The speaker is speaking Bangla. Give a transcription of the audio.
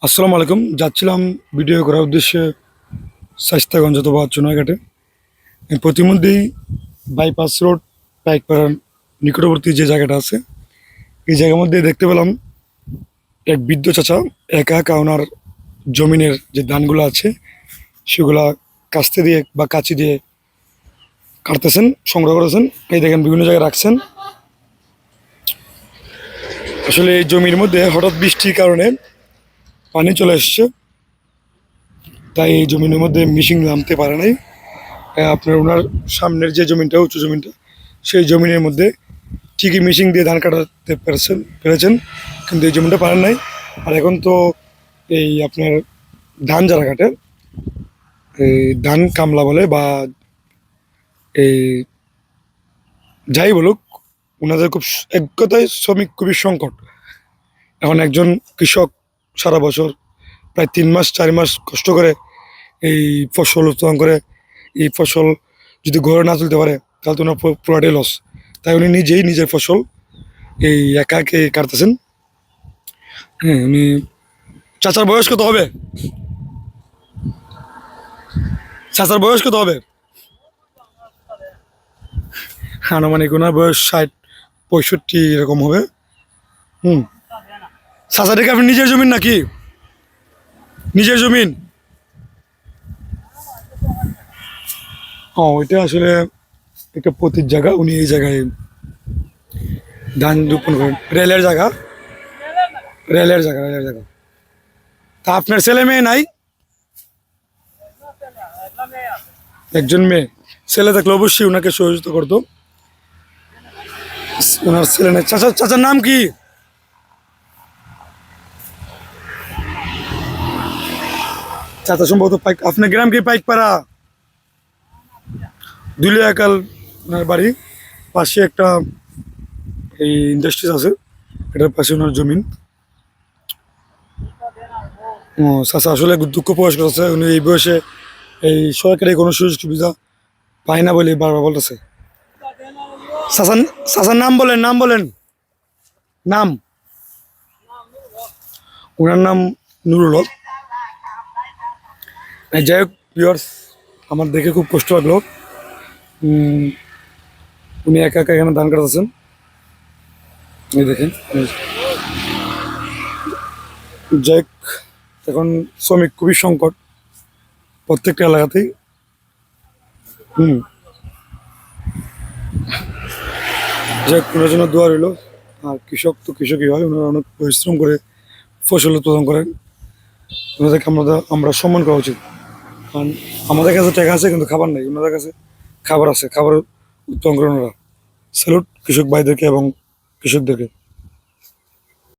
আসসালামু আলাইকুম। যাচ্ছিলাম ভিডিও করার উদ্দেশ্যে স্বাস্থ্যগঞ্জ অথবা চুনাঘাটে। প্রতিমধ্যেই বাইপাস রোড পাইকপাড়ার নিকটবর্তী যে জায়গাটা আছে, এই জায়গার মধ্যে দেখতে পেলাম এক বৃদ্ধ চাচা একা একা ওনার জমিনের যে ধানগুলো আছে সেগুলা কাস্তে দিয়ে বা কাঁচি দিয়ে কাটতেছেন, সংগ্রহ করেছেন। এই দেখেন বিভিন্ন জায়গায় রাখছেন। আসলে এই জমির মধ্যে হঠাৎ বৃষ্টির কারণে পানি চলে এসছে, তাই এই জমিনের মধ্যে মিশিং নামতে পারে নাই। আপনার ওনার সামনের যে জমিটা, উঁচু জমিটা, সেই জমিনের মধ্যে ঠিকই মেশিন দিয়ে ধান কাটাতে পেরেছেন, কিন্তু এই জমিটা পারেন নাই। আর এখন তো এই আপনার ধান যারা কাটে, এই ধান কামলা বলে বা এই যাই বলুক, ওনাদের খুব এক কথায় শ্রমিক খুবই সংকট। এখন একজন কৃষক সারা বছর প্রায় 3 মাস 4 মাস কষ্ট করে এই ফসল উৎপাদন করে, এই ফসল যদি ঘরে না তুলতে পারে তাহলে তো ওনার পুরাটাই লস। তাই উনি নিজেই নিজের ফসল এই একা একে কাটতেছেন। হ্যাঁ, উনি চাচার বয়স কত হবে? চাচার বয়স কত হবে? আনুমানিক ওনার বয়স 60-65 এরকম হবে। হুম। চাচাটিকে আপনি নিজের জমিন নাকি? নিজের জমিন? হ্যাঁ, ওইটা আসলে একটা পতির জায়গা। উনি এই জায়গায় ধান রোপণ করেন। রেলের জায়গা। তা আপনার ছেলে মেয়ে নাই? একজন মেয়ে। ছেলে থাকলে অবশ্যই ওনাকে সহযোগিতা করতো। ওনার ছেলে নেই। চাচার নাম কি? চাচা সম্ভবত পাইক। আপনার গ্রাম কি পাইকপাড়া? দুলিয়াকাল ওনার বাড়ি। পাশে একটা এই ইন্ডাস্ট্রিজ আছে, এটার পাশে ওনার জমিন। ও, চাচা আসলে দুঃখ প্রকাশ করেছে, উনি এই বয়সে এই সরকারি কোনো সুযোগ সুবিধা পায় না বলে বারবার বলতেছে। চাচার চাচার নাম বলেন। নাম? ওনার নাম নুরুল হক। যাই হোক ভিউয়ার্স, আমার দেখে খুব কষ্ট লাগলো। উম, উনি একা একা এখানে ধান কাটতেছেন। এই দেখেন। যাই হোক, এখন শ্রমিক খুবই সংকট প্রত্যেকটা এলাকাতেই। হুম। যাই হোক, ওনার জন্য দোয়া রইল। আর কৃষক তো কৃষকই হয়, ওনারা অনেক পরিশ্রম করে ফসল উৎপাদন করেন। ওনাদেরকে আমরা সম্মান করা উচিত। কারণ আমাদের কাছে টাকা আছে কিন্তু খাবার নেই, ওনাদের কাছে খাবার আছে, খাবার উৎপাদন করেন ওনারা। স্যালুট কৃষক ভাইদেরকে এবং কৃষকদেরকে।